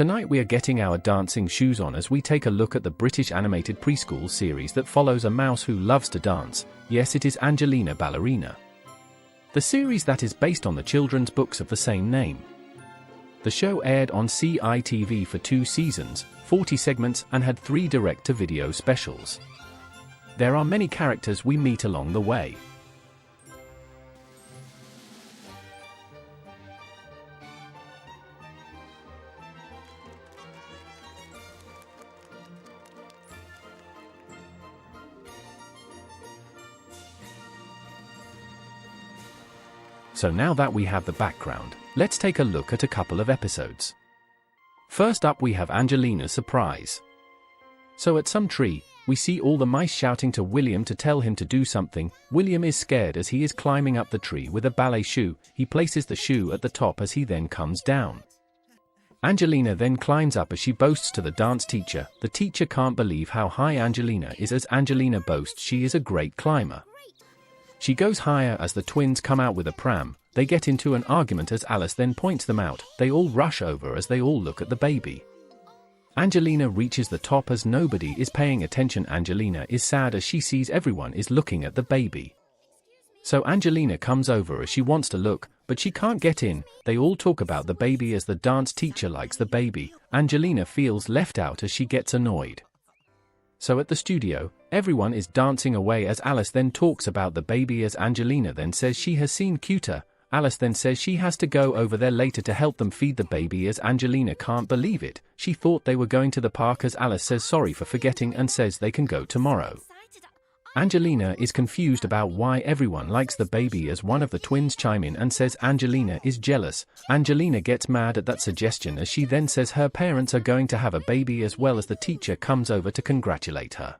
Tonight we are getting our dancing shoes on as we take a look at the British animated preschool series that follows a mouse who loves to dance. Yes, it is Angelina Ballerina. The series that is based on the children's books of the same name. The show aired on CITV for 2 seasons, 40 segments, and had 3 direct-to-video specials. There are many characters we meet along the way. So now that we have the background, let's take a look at a couple of episodes. First up we have Angelina's surprise. So at some tree, we see all the mice shouting to William to tell him to do something. William is scared as he is climbing up the tree with a ballet shoe. He places the shoe at the top as he then comes down. Angelina then climbs up as she boasts to the dance teacher. The teacher can't believe how high Angelina is as Angelina boasts she is a great climber. She goes higher as the twins come out with a pram. They get into an argument as Alice then points them out. They all rush over as they all look at the baby. Angelina reaches the top as nobody is paying attention. Angelina is sad as she sees everyone is looking at the baby. So Angelina comes over as she wants to look, but she can't get in. They all talk about the baby as the dance teacher likes the baby. Angelina feels left out as she gets annoyed. So at the studio, everyone is dancing away as Alice then talks about the baby as Angelina then says she has seen cuter. Alice then says she has to go over there later to help them feed the baby as Angelina can't believe it. She thought they were going to the park as Alice says sorry for forgetting and says they can go tomorrow. Angelina is confused about why everyone likes the baby as one of the twins chime in and says Angelina is jealous. Angelina gets mad at that suggestion as she then says her parents are going to have a baby as well as the teacher comes over to congratulate her.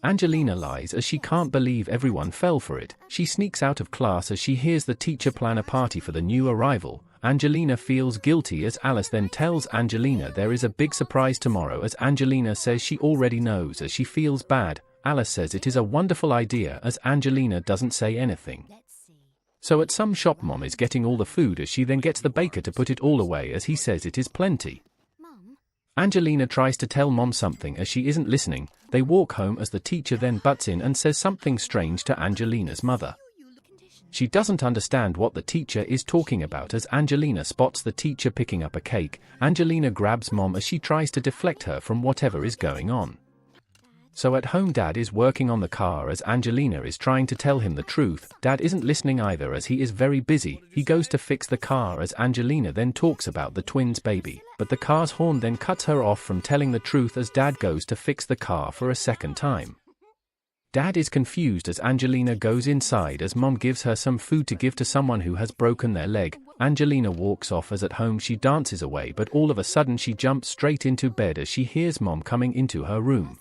Angelina lies as she can't believe everyone fell for it. She sneaks out of class as she hears the teacher plan a party for the new arrival. Angelina feels guilty as Alice then tells Angelina there is a big surprise tomorrow as Angelina says she already knows as she feels bad. Alice says it is a wonderful idea as Angelina doesn't say anything. So at some shop Mom is getting all the food as she then gets the baker to put it all away as he says it is plenty. Angelina tries to tell Mom something as she isn't listening. They walk home as the teacher then butts in and says something strange to Angelina's mother. She doesn't understand what the teacher is talking about as Angelina spots the teacher picking up a cake. Angelina grabs Mom as she tries to deflect her from whatever is going on. So at home Dad is working on the car as Angelina is trying to tell him the truth. Dad isn't listening either as he is very busy. He goes to fix the car as Angelina then talks about the twins' baby. But the car's horn then cuts her off from telling the truth as Dad goes to fix the car for a second time. Dad is confused as Angelina goes inside as Mom gives her some food to give to someone who has broken their leg. Angelina walks off as at home she dances away but all of a sudden she jumps straight into bed as she hears Mom coming into her room.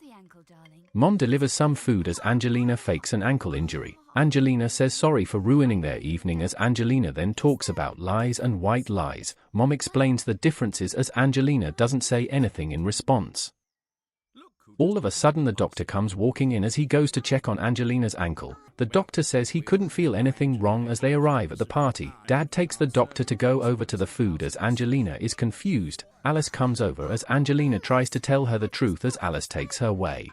Mom delivers some food as Angelina fakes an ankle injury. Angelina says sorry for ruining their evening as Angelina then talks about lies and white lies. Mom explains the differences as Angelina doesn't say anything in response. All of a sudden the doctor comes walking in as he goes to check on Angelina's ankle. The doctor says he couldn't feel anything wrong as they arrive at the party. Dad takes the doctor to go over to the food as Angelina is confused. Alice comes over as Angelina tries to tell her the truth as Alice takes her way.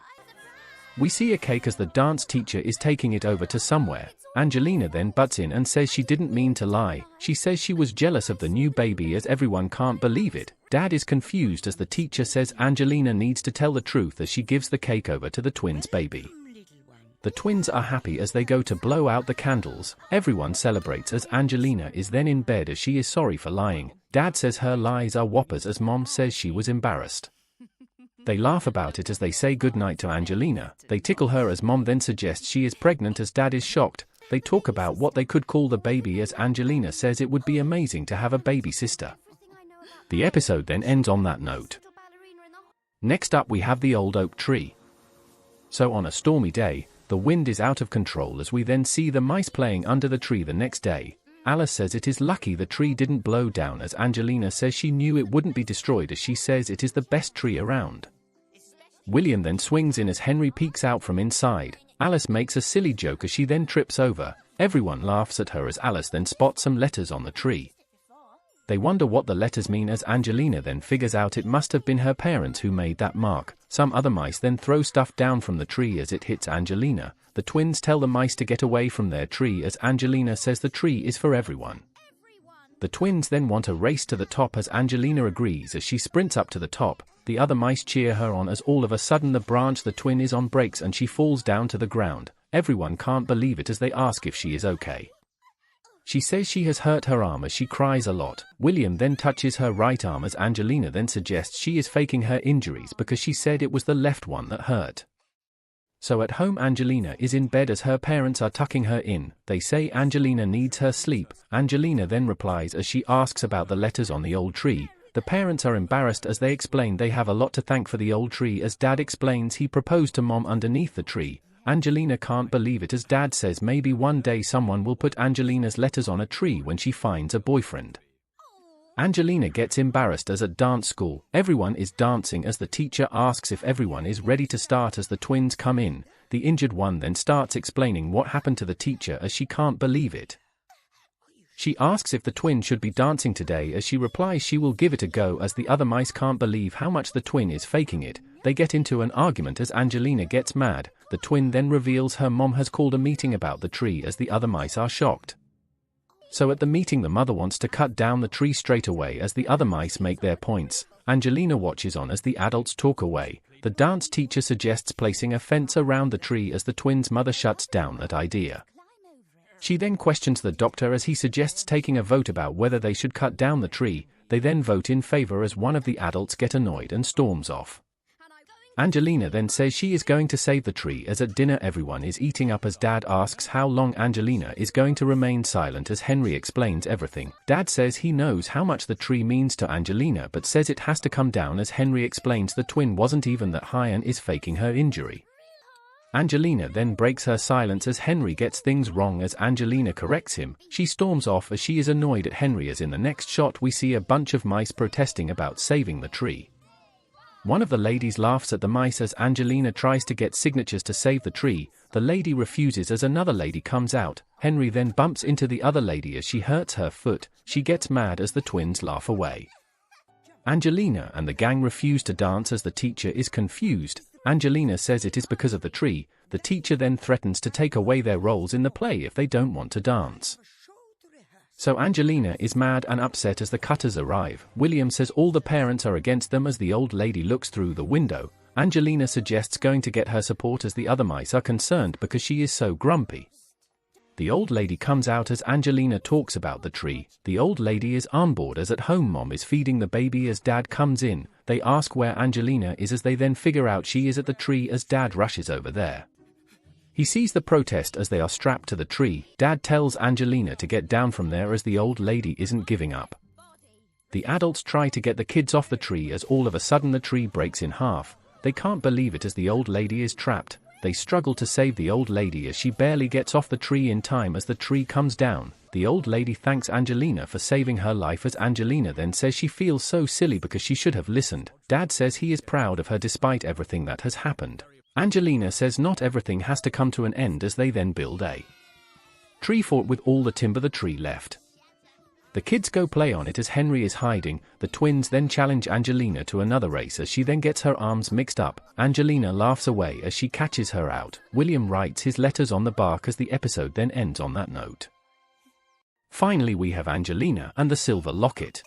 We see a cake as the dance teacher is taking it over to somewhere. Angelina then butts in and says she didn't mean to lie. She says she was jealous of the new baby as everyone can't believe it. Dad is confused as the teacher says Angelina needs to tell the truth as she gives the cake over to the twins' baby. The twins are happy as they go to blow out the candles. Everyone celebrates as Angelina is then in bed as she is sorry for lying. Dad says her lies are whoppers as Mom says she was embarrassed. They laugh about it as they say goodnight to Angelina. They tickle her as Mom then suggests she is pregnant as Dad is shocked. They talk about what they could call the baby as Angelina says it would be amazing to have a baby sister. The episode then ends on that note. Next up we have the old oak tree. So on a stormy day, the wind is out of control as we then see the mice playing under the tree the next day. Alice says it is lucky the tree didn't blow down as Angelina says she knew it wouldn't be destroyed as she says it is the best tree around. William then swings in as Henry peeks out from inside. Alice makes a silly joke as she then trips over. Everyone laughs at her as Alice then spots some letters on the tree. They wonder what the letters mean as Angelina then figures out it must have been her parents who made that mark. Some other mice then throw stuff down from the tree as it hits Angelina. The twins tell the mice to get away from their tree as Angelina says the tree is for everyone. The twins then want to race to the top as Angelina agrees as she sprints up to the top. The other mice cheer her on as all of a sudden the branch the twin is on breaks and she falls down to the ground. Everyone can't believe it as they ask if she is okay. She says she has hurt her arm as she cries a lot. William then touches her right arm as Angelina then suggests she is faking her injuries because she said it was the left one that hurt. So at home Angelina is in bed as her parents are tucking her in. They say Angelina needs her sleep. Angelina then replies as she asks about the letters on the old tree. The parents are embarrassed as they explain they have a lot to thank for the old tree as Dad explains he proposed to Mom underneath the tree. Angelina can't believe it as Dad says maybe one day someone will put Angelina's letters on a tree when she finds a boyfriend. Angelina gets embarrassed as at dance school, everyone is dancing as the teacher asks if everyone is ready to start as the twins come in. The injured one then starts explaining what happened to the teacher as she can't believe it. She asks if the twin should be dancing today as she replies she will give it a go as the other mice can't believe how much the twin is faking it. They get into an argument as Angelina gets mad. The twin then reveals her mom has called a meeting about the tree as the other mice are shocked. So at the meeting the mother wants to cut down the tree straight away as the other mice make their points. Angelina watches on as the adults talk away. The dance teacher suggests placing a fence around the tree as the twins' mother shuts down that idea. She then questions the doctor as he suggests taking a vote about whether they should cut down the tree. They then vote in favor as one of the adults get annoyed and storms off. Angelina then says she is going to save the tree as at dinner everyone is eating up as Dad asks how long Angelina is going to remain silent as Henry explains everything. Dad says he knows how much the tree means to Angelina but says it has to come down as Henry explains the twin wasn't even that high and is faking her injury. Angelina then breaks her silence as Henry gets things wrong as Angelina corrects him. She storms off as she is annoyed at Henry as in the next shot we see a bunch of mice protesting about saving the tree. One of the ladies laughs at the mice as Angelina tries to get signatures to save the tree. The lady refuses as another lady comes out. Henry then bumps into the other lady as she hurts her foot. She gets mad as the twins laugh away. Angelina and the gang refuse to dance as the teacher is confused. Angelina says it is because of the tree. The teacher then threatens to take away their roles in the play if they don't want to dance. So Angelina is mad and upset as the cutters arrive. William says all the parents are against them as the old lady looks through the window. Angelina suggests going to get her support as the other mice are concerned because she is so grumpy. The old lady comes out as Angelina talks about the tree. The old lady is on board as at home Mom is feeding the baby as Dad comes in. They ask where Angelina is as they then figure out she is at the tree as Dad rushes over there. He sees the protest as they are strapped to the tree. Dad tells Angelina to get down from there as the old lady isn't giving up. The adults try to get the kids off the tree as all of a sudden the tree breaks in half. They can't believe it as the old lady is trapped. They struggle to save the old lady as she barely gets off the tree in time as the tree comes down. The old lady thanks Angelina for saving her life as Angelina then says she feels so silly because she should have listened. Dad says he is proud of her despite everything that has happened. Angelina says not everything has to come to an end as they then build a tree fort with all the timber the tree left. The kids go play on it as Henry is hiding. The twins then challenge Angelina to another race as she then gets her arms mixed up. Angelina laughs away as she catches her out. William writes his letters on the bark as the episode then ends on that note. Finally we have Angelina and the silver locket.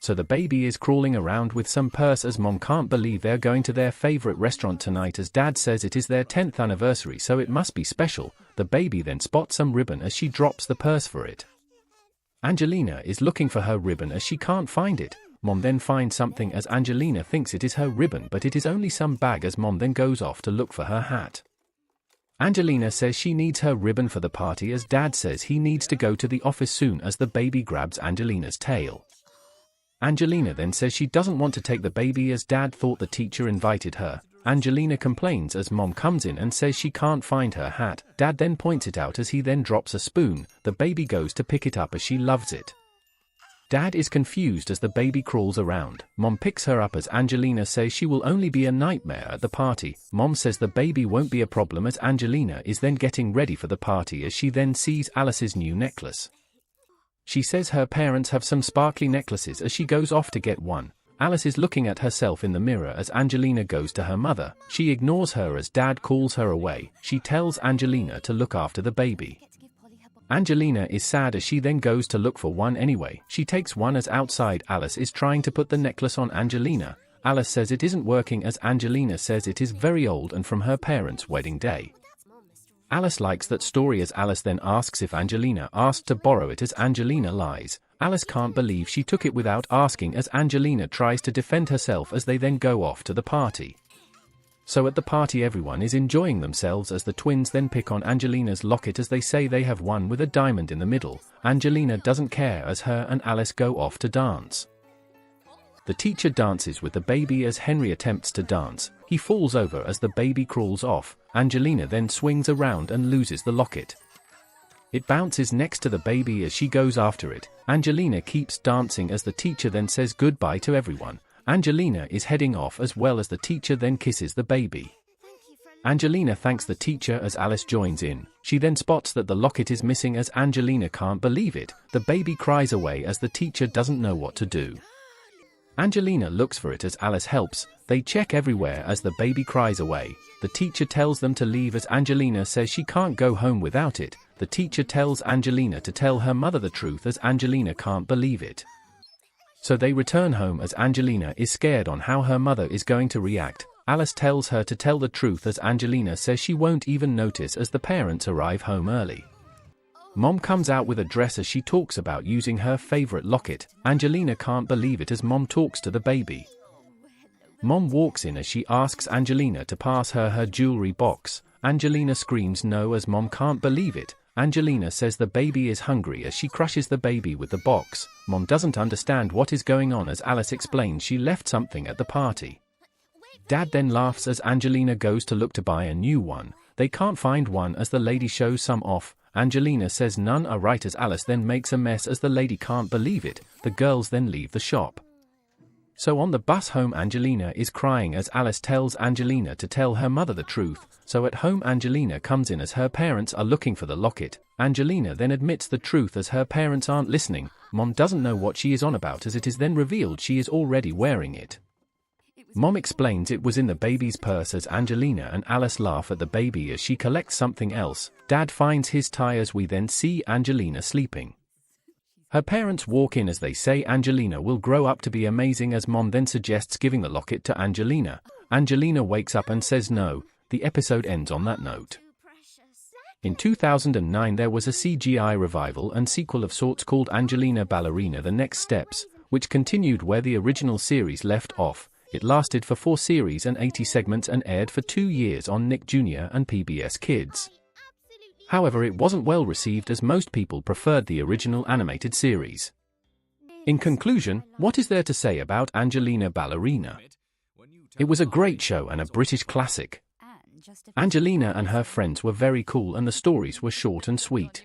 So the baby is crawling around with some purse as Mom can't believe they're going to their favorite restaurant tonight as Dad says it is their 10th anniversary so it must be special. The baby then spots some ribbon as she drops the purse for it. Angelina is looking for her ribbon as she can't find it. Mom then finds something as Angelina thinks it is her ribbon but it is only some bag as Mom then goes off to look for her hat. Angelina says she needs her ribbon for the party as Dad says he needs to go to the office soon as the baby grabs Angelina's tail. Angelina then says she doesn't want to take the baby as Dad thought the teacher invited her. Angelina complains as Mom comes in and says she can't find her hat. Dad then points it out as he then drops a spoon. The baby goes to pick it up as she loves it. Dad is confused as the baby crawls around. Mom picks her up as Angelina says she will only be a nightmare at the party. Mom says the baby won't be a problem as Angelina is then getting ready for the party as she then sees Alice's new necklace. She says her parents have some sparkly necklaces as she goes off to get one. Alice is looking at herself in the mirror as Angelina goes to her mother. She ignores her as Dad calls her away. She tells Angelina to look after the baby. Angelina is sad as she then goes to look for one anyway. She takes one as outside Alice is trying to put the necklace on Angelina. Alice says it isn't working as Angelina says it is very old and from her parents' wedding day. Alice likes that story as Alice then asks if Angelina asked to borrow it as Angelina lies. Alice can't believe she took it without asking as Angelina tries to defend herself as they then go off to the party. So at the party everyone is enjoying themselves as the twins then pick on Angelina's locket as they say they have one with a diamond in the middle. Angelina doesn't care as her and Alice go off to dance. The teacher dances with the baby as Henry attempts to dance. He falls over as the baby crawls off. Angelina then swings around and loses the locket. It bounces next to the baby as she goes after it. Angelina keeps dancing as the teacher then says goodbye to everyone. Angelina is heading off as well as the teacher then kisses the baby. Angelina thanks the teacher as Alice joins in. She then spots that the locket is missing as Angelina can't believe it. The baby cries away as the teacher doesn't know what to do. Angelina looks for it as Alice helps. They check everywhere as the baby cries away. The teacher tells them to leave as Angelina says she can't go home without it. The teacher tells Angelina to tell her mother the truth as Angelina can't believe it. So they return home as Angelina is scared on how her mother is going to react. Alice tells her to tell the truth as Angelina says she won't even notice as the parents arrive home early. Mom comes out with a dress as she talks about using her favorite locket. Angelina can't believe it as Mom talks to the baby. Mom walks in as she asks Angelina to pass her jewelry box. Angelina screams no as Mom can't believe it. Angelina says the baby is hungry as she crushes the baby with the box. Mom doesn't understand what is going on as Alice explains she left something at the party. Dad then laughs as Angelina goes to look to buy a new one. They can't find one as the lady shows some off. Angelina says none are right as Alice then makes a mess as the lady can't believe it. The girls then leave the shop. So on the bus home Angelina is crying as Alice tells Angelina to tell her mother the truth. So at home Angelina comes in as her parents are looking for the locket. Angelina then admits the truth as her parents aren't listening. Mom doesn't know what she is on about as it is then revealed she is already wearing it. Mom explains it was in the baby's purse as Angelina and Alice laugh at the baby as she collects something else. Dad finds his tie as we then see Angelina sleeping. Her parents walk in as they say Angelina will grow up to be amazing as Mom then suggests giving the locket to Angelina. Angelina wakes up and says no. The episode ends on that note. In 2009 there was a CGI revival and sequel of sorts called Angelina Ballerina The Next Steps, which continued where the original series left off. It lasted for 4 series and 80 segments and aired for 2 years on Nick Jr. and PBS Kids. However, it wasn't well received as most people preferred the original animated series. In conclusion, what is there to say about Angelina Ballerina? It was a great show and a British classic. Angelina and her friends were very cool and the stories were short and sweet.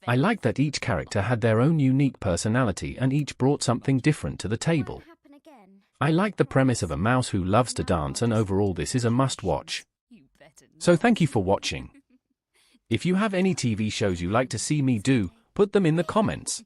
I liked that each character had their own unique personality and each brought something different to the table. I like the premise of a mouse who loves to dance and overall this is a must-watch. So thank you for watching. If you have any TV shows you like to see me do, put them in the comments.